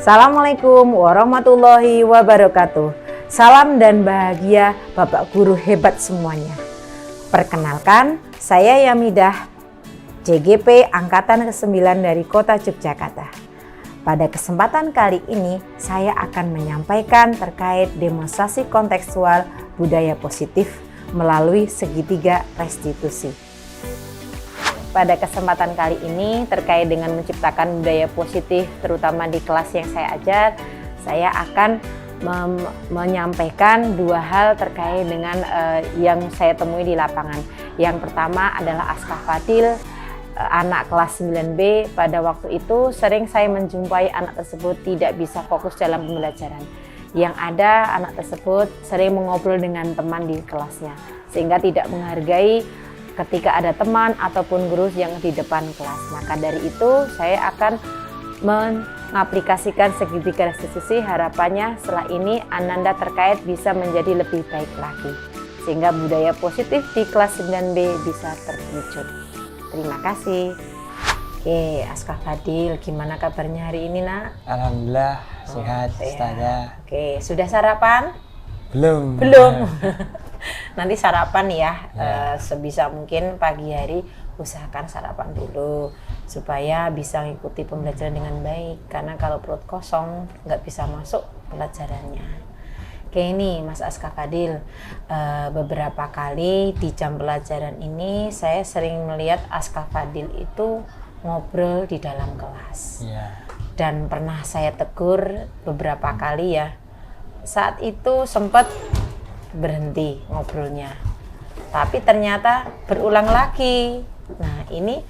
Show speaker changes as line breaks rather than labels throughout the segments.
Assalamualaikum warahmatullahi wabarakatuh. Salam dan bahagia Bapak Guru hebat semuanya. Perkenalkan, saya Yamidah, JGP Angkatan ke-9 dari Kota Yogyakarta. Pada kesempatan kali ini, saya akan menyampaikan terkait demonstrasi kontekstual budaya positif melalui segitiga restitusi. Pada kesempatan kali ini terkait dengan menciptakan budaya positif terutama di kelas yang saya ajar, saya akan menyampaikan dua hal terkait dengan yang saya temui di lapangan. Yang pertama adalah Askah Fadil, anak kelas 9B. Pada waktu itu sering saya menjumpai anak tersebut tidak bisa fokus dalam pembelajaran. Yang ada anak tersebut sering mengobrol dengan teman di kelasnya sehingga tidak menghargai ketika ada teman ataupun guru yang di depan kelas. Maka dari itu saya akan mengaplikasikan segitiga restitusi. Harapannya setelah ini Ananda terkait bisa menjadi lebih baik lagi sehingga budaya positif di kelas 9B bisa terwujud. Terima kasih. Oke, Askah Fadil, gimana kabarnya hari ini, Nak?
Alhamdulillah sehat, Ustazah.
Oke, sudah sarapan?
Belum.
Nanti sarapan ya, sebisa mungkin pagi hari usahakan sarapan dulu supaya bisa mengikuti pembelajaran dengan baik, karena kalau perut kosong nggak bisa masuk pelajarannya. Oke, ini Mas Askah Fadil, beberapa kali di jam pelajaran ini saya sering melihat Askah Fadil itu ngobrol di dalam kelas. Dan pernah saya tegur beberapa kali ya, saat itu sempat berhenti ngobrolnya, tapi ternyata berulang lagi. Nah ini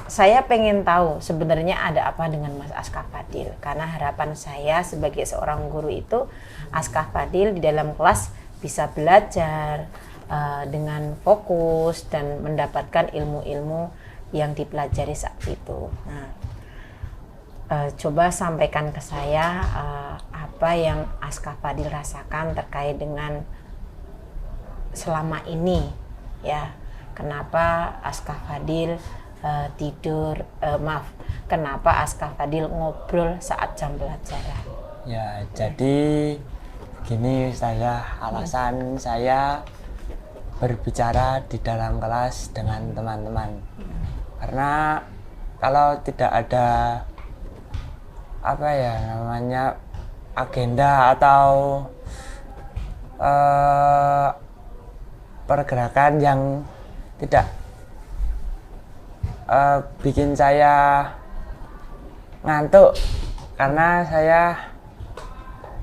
saya pengen tahu sebenarnya ada apa dengan Mas Askah Fadil, karena harapan saya sebagai seorang guru itu Askah Fadil di dalam kelas bisa belajar dengan fokus dan mendapatkan ilmu-ilmu yang dipelajari saat itu. Nah, coba sampaikan ke saya apa yang Askah Fadil rasakan terkait dengan selama ini ya. Kenapa Askah Fadil kenapa Askah Fadil ngobrol saat jam pelajaran?
Ya, jadi gini saya, alasan saya berbicara di dalam kelas dengan teman-teman. Karena kalau tidak ada agenda atau pergerakan yang tidak bikin saya ngantuk, karena saya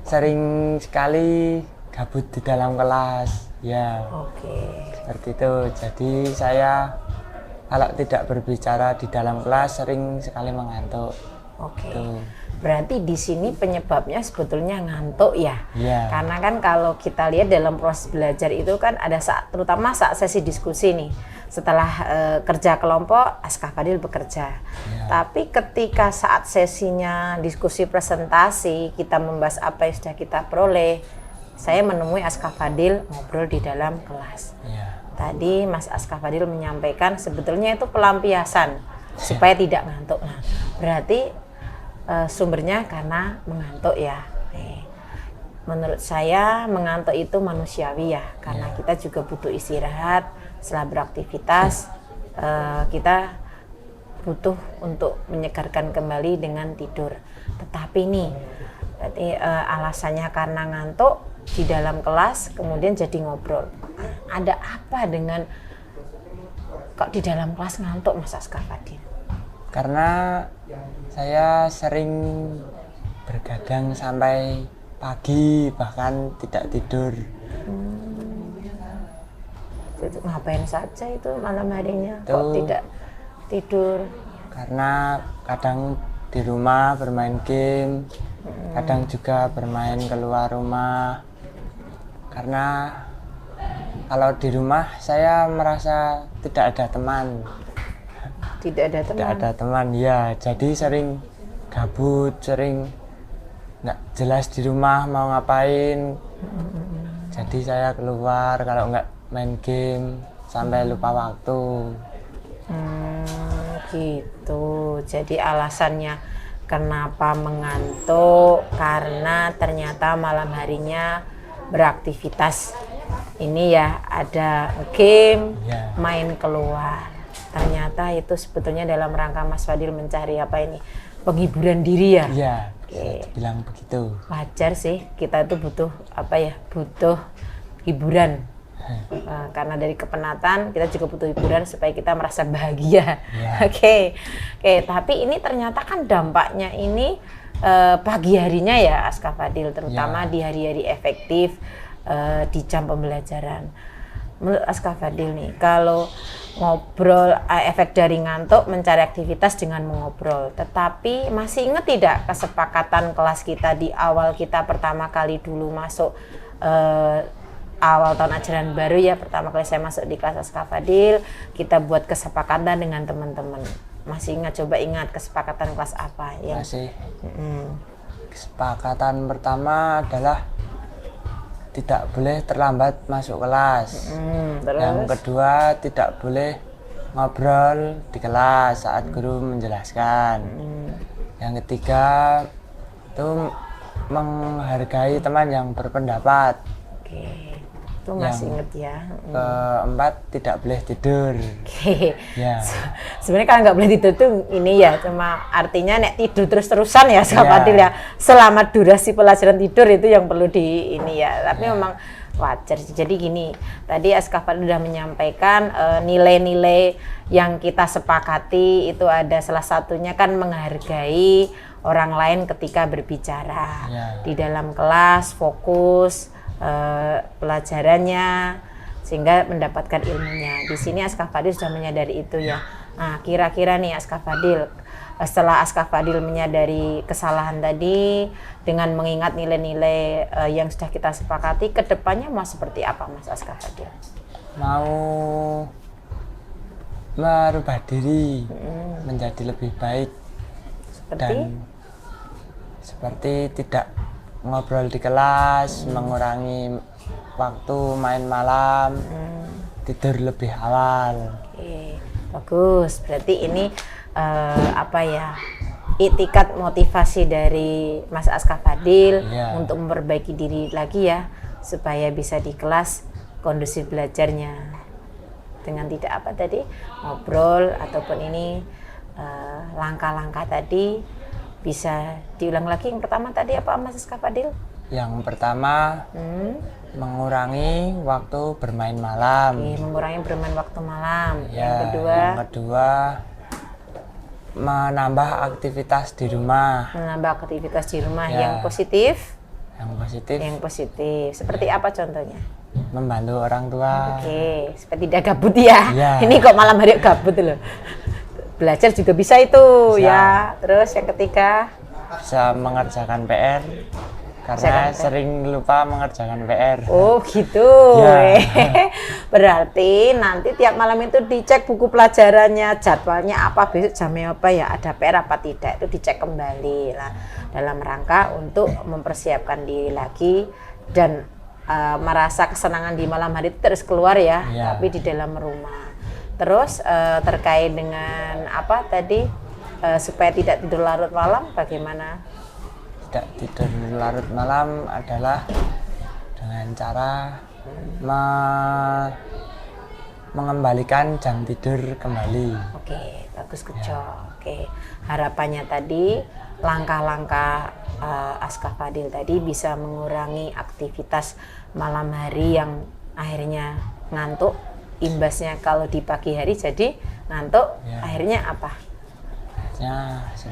sering sekali gabut di dalam kelas ya. Seperti itu. Jadi saya kalau tidak berbicara di dalam kelas sering sekali mengantuk.
Berarti di sini penyebabnya sebetulnya ngantuk ya. Karena kan kalau kita lihat dalam proses belajar itu kan ada saat, terutama saat sesi diskusi nih, setelah kerja kelompok Askah Fadil bekerja. Tapi ketika saat sesinya diskusi presentasi, kita membahas apa yang sudah kita peroleh, saya menemui Askah Fadil ngobrol di dalam kelas. Tadi Mas Askah Fadil menyampaikan sebetulnya itu pelampiasan supaya tidak ngantuk. Nah, berarti sumbernya karena mengantuk ya. Menurut saya mengantuk itu manusiawi ya, karena kita juga butuh istirahat setelah beraktivitas. Kita butuh untuk menyegarkan kembali dengan tidur. Tetapi nih, berarti alasannya karena ngantuk di dalam kelas kemudian jadi ngobrol. Ada apa dengan kok di dalam kelas ngantuk, Mas Askah Fadil?
Karena saya sering bergadang sampai pagi, bahkan tidak tidur.
Itu ngapain saja itu malam harinya kok tidak tidur?
Karena kadang di rumah bermain game, kadang juga bermain keluar rumah. Karena kalau di rumah saya merasa tidak ada teman. Tidak ada teman ya, jadi sering gabut, sering nggak jelas di rumah mau ngapain. Jadi saya keluar kalau nggak main game sampai lupa waktu.
Gitu. Jadi alasannya Kenapa mengantuk? Karena ternyata malam harinya beraktivitas. Ini ya ada game, main keluar. Ternyata itu sebetulnya dalam rangka Mas Fadil mencari apa ini? Penghiburan diri ya?
Iya, bisa dibilang begitu.
Wajar sih, kita itu butuh apa ya? Butuh hiburan. Karena dari kepenatan kita juga butuh hiburan supaya kita merasa bahagia. Oke, tapi ini ternyata kan dampaknya ini pagi harinya ya Aska Fadil, terutama di hari-hari efektif di jam pembelajaran. Menurut Aska Fadil nih, kalau ngobrol efek dari ngantuk mencari aktivitas dengan mengobrol, tetapi masih ingat tidak kesepakatan kelas kita di awal kita pertama kali dulu masuk awal tahun ajaran baru ya, pertama kali saya masuk di kelas Aska Fadil, kita buat kesepakatan dengan teman-teman. Masih ingat, coba ingat kesepakatan kelas apa ya?
Masih. Kesepakatan pertama adalah tidak boleh terlambat masuk kelas.
Terus?
Yang kedua, tidak boleh ngobrol di kelas saat guru menjelaskan. Yang ketiga, itu menghargai teman yang berpendapat.
Oke. Itu masih inget ya.
Keempat, tidak boleh tidur.
Oke.
Ya.
Sebenarnya kalau nggak boleh tidur tuh ini ya, cuma artinya nek tidur terus-terusan ya Aska Fadil ya. Selama durasi pelajaran tidur itu yang perlu di ini ya. Tapi memang wajar. Jadi gini, tadi Aska Fadil sudah menyampaikan nilai-nilai yang kita sepakati itu ada salah satunya kan menghargai orang lain ketika berbicara. Di dalam kelas fokus pelajarannya sehingga mendapatkan ilmunya. Di sini Aska Fadil sudah menyadari itu ya. Nah, kira-kira nih Aska Fadil, setelah Aska Fadil menyadari kesalahan tadi dengan mengingat nilai-nilai yang sudah kita sepakati, kedepannya mau seperti apa Mas Aska Fadil?
Mau merubah diri menjadi lebih baik dan seperti tidak ngobrol di kelas, mengurangi waktu main malam, tidur lebih awal.
Oke, bagus. Berarti ini apa ya? Itikat motivasi dari Mas Aska Fadil untuk memperbaiki diri lagi ya, supaya bisa di kelas kondusif belajarnya dengan tidak apa tadi ngobrol ataupun ini langkah-langkah tadi. Bisa diulang lagi yang pertama tadi apa Mas Aska Fadil?
Yang pertama mengurangi waktu bermain malam.
Mengurangi bermain waktu malam.
Yang kedua menambah aktivitas di rumah.
Menambah aktivitas di rumah yang positif.
Yang positif.
Seperti apa contohnya?
Membantu orang tua.
Oke, supaya tidak gabut ya. Ini kok malam hari gabut loh. Belajar juga bisa itu ya. Terus yang ketiga
bisa mengerjakan PR karena sering lupa mengerjakan PR.
Oh gitu. Berarti nanti tiap malam itu dicek buku pelajarannya, jadwalnya apa, besok jamnya apa ya, ada PR apa tidak, itu dicek kembali lah dalam rangka untuk mempersiapkan diri lagi dan merasa kesenangan di malam hari itu terus keluar ya. Tapi di dalam rumah. Terus terkait dengan apa tadi supaya tidak tidur larut malam bagaimana?
Tidak tidur larut malam adalah dengan cara mengembalikan jam tidur kembali.
Oke, bagus Kuco. Oke, harapannya tadi langkah-langkah Aska Fadil tadi bisa mengurangi aktivitas malam hari yang akhirnya ngantuk. Imbasnya kalau di pagi hari jadi ngantuk, akhirnya apa?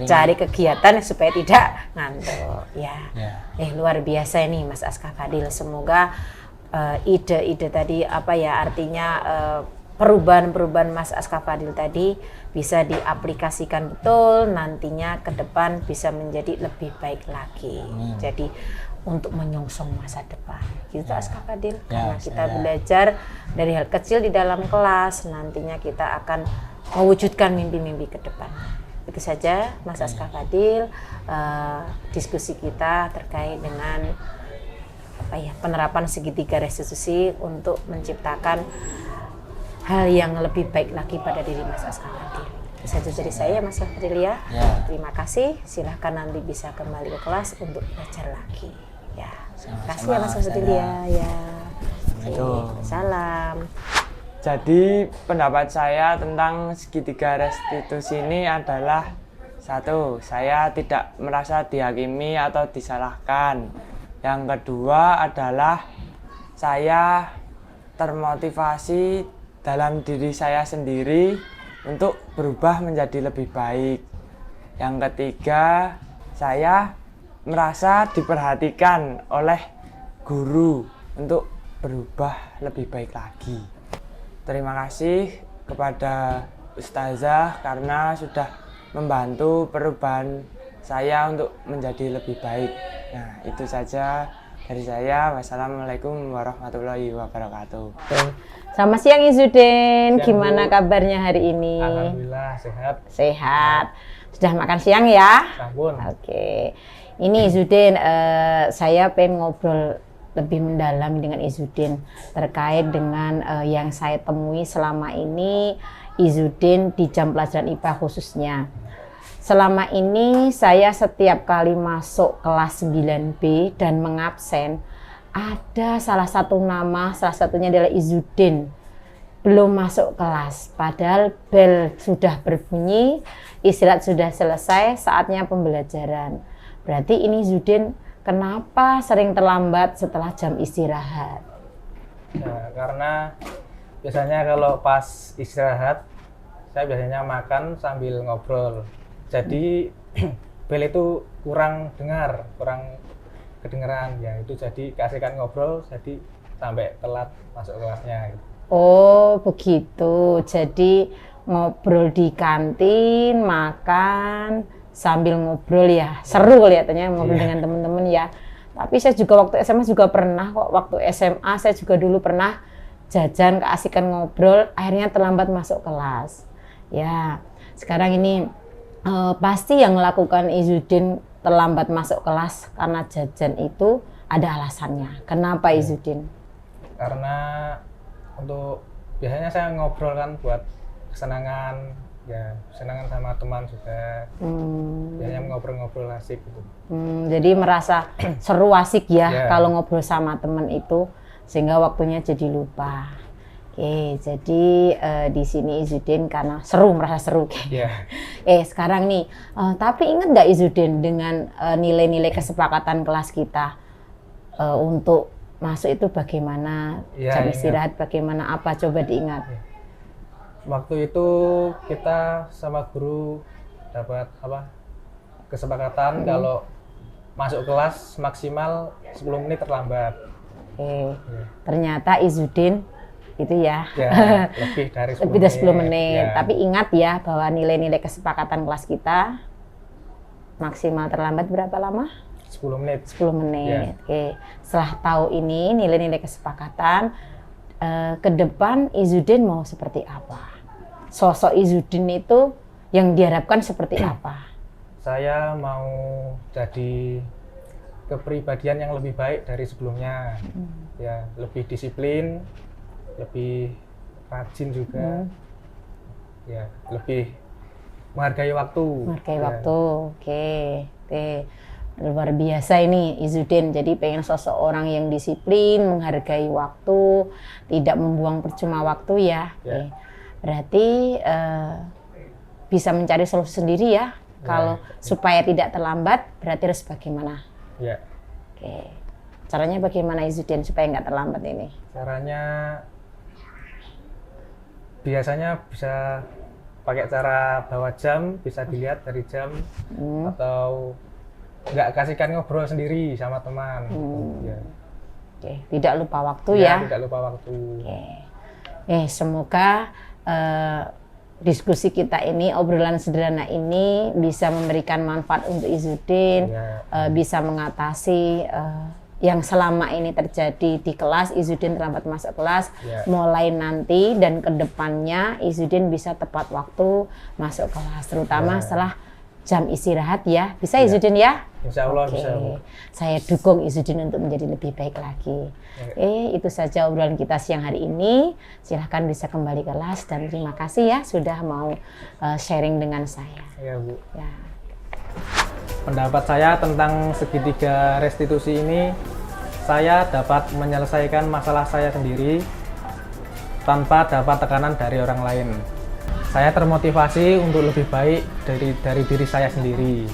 Cari kegiatan supaya tidak ngantuk luar biasa ini Mas Aska Fadil. Semoga ide-ide tadi apa ya artinya perubahan-perubahan Mas Aska Fadil tadi bisa diaplikasikan betul, nantinya ke depan bisa menjadi lebih baik lagi. Jadi untuk menyongsong masa depan gitu Aska Fadil, karena kita belajar dari hal kecil di dalam kelas, nantinya kita akan mewujudkan mimpi-mimpi ke depan. Itu saja Mas Aska Fadil, diskusi kita terkait dengan apa ya, penerapan segitiga restitusi untuk menciptakan hal yang lebih baik lagi pada diri Mas Aska Fadil. Itu saja dari saya Mas Fadlia.
Ya.
Terima kasih. Silahkan nanti bisa kembali ke kelas untuk belajar lagi. Ya. Terima kasih ya Mas Fadlia. Ya. Salam.
Jadi pendapat saya tentang segitiga restitusi ini adalah satu, saya tidak merasa dihakimi atau disalahkan. Yang kedua adalah saya termotivasi dalam diri saya sendiri untuk berubah menjadi lebih baik. Yang ketiga, saya merasa diperhatikan oleh guru untuk berubah lebih baik lagi. Terima kasih kepada Ustazah karena sudah membantu perubahan saya untuk menjadi lebih baik. Nah, itu saja dari saya. Wassalamualaikum warahmatullahi wabarakatuh.
Selamat siang Izudin. Gimana kabarnya hari ini?
Alhamdulillah sehat.
Sehat. Sudah makan siang ya?
Sampun.
Oke. Ini Izudin, saya pengen ngobrol lebih mendalam dengan Izudin terkait dengan yang saya temui selama ini Izudin di jam pelajaran IPA khususnya. Selama ini saya setiap kali masuk kelas 9B dan mengabsen, ada salah satu nama, salah satunya adalah Izudin. Belum masuk kelas, padahal bel sudah berbunyi, istirahat sudah selesai, saatnya pembelajaran. Berarti ini Izudin kenapa sering terlambat setelah jam istirahat?
Ya, karena biasanya kalau pas istirahat, saya biasanya makan sambil ngobrol. Jadi bel itu kurang dengar, kurang kedengeran. Ya itu jadi kasihkan ngobrol, jadi sampai telat masuk kelasnya.
Oh begitu, jadi ngobrol di kantin, makan sambil ngobrol ya, seru kelihatannya ngobrol dengan teman-teman ya. Tapi saya juga waktu SMA juga pernah kok, waktu SMA saya juga dulu pernah jajan keasikan ngobrol, akhirnya terlambat masuk kelas. Ya, sekarang ini pasti yang melakukan Izudin terlambat masuk kelas karena jajan itu ada alasannya. Kenapa Izudin?
Karena untuk biasanya saya ngobrol kan buat kesenangan. Ya, senangan sama teman juga. Biasanya ngobrol-ngobrol asik gitu.
Jadi merasa seru asik ya kalau ngobrol sama teman itu, sehingga waktunya jadi lupa. Oke, jadi di sini Izudin karena seru, merasa seru.
Yeah.
Sekarang nih, tapi ingat nggak Izudin dengan nilai-nilai kesepakatan kelas kita untuk masuk itu bagaimana, jam istirahat bagaimana, apa coba diingat.
Waktu itu kita sama guru dapat kesepakatan kalau masuk kelas maksimal 10 menit terlambat.
Ternyata Izudin itu ya,
lebih dari 10
lebih dari 10 menit.
Ya.
Tapi ingat ya bahwa nilai-nilai kesepakatan kelas kita maksimal terlambat berapa lama?
10 menit.
10 menit. Oke. Setelah tahu ini nilai-nilai kesepakatan, ke depan Izudin mau seperti apa? Sosok Izudin itu yang diharapkan seperti apa?
Saya mau jadi kepribadian yang lebih baik dari sebelumnya. Ya, lebih disiplin, lebih rajin juga. Ya, lebih menghargai waktu.
Menghargai waktu. Oke. Luar biasa ini Izudin. Jadi pengen sosok orang yang disiplin, menghargai waktu, tidak membuang percuma waktu ya. Oke. Berarti bisa mencari solusi sendiri ya. Kalau supaya tidak terlambat, berarti harus bagaimana?
Ya.
Oke. Caranya bagaimana Izudin supaya nggak terlambat ini?
Caranya biasanya bisa pakai cara bawa jam, bisa dilihat dari jam, atau nggak kasihkan ngobrol sendiri sama teman. Ya.
Oke. Tidak lupa waktu ya.
Tidak lupa waktu.
Oke. Semoga diskusi kita ini, obrolan sederhana ini bisa memberikan manfaat untuk Izudin, bisa mengatasi yang selama ini terjadi di kelas. Izudin terlambat masuk kelas, mulai nanti dan kedepannya Izudin bisa tepat waktu masuk kelas, terutama setelah jam istirahat ya. Bisa Izudin ya?
Insya Allah
Oke.
bisa, Bu.
Saya dukung Izudin untuk menjadi lebih baik lagi. Itu saja obrolan kita siang hari ini. Silahkan bisa kembali ke kelas dan terima kasih ya sudah mau sharing dengan saya.
Iya, Bu.
Ya.
Pendapat saya tentang segitiga restitusi ini, saya dapat menyelesaikan masalah saya sendiri tanpa dapat tekanan dari orang lain. Saya termotivasi untuk lebih baik dari diri saya sendiri.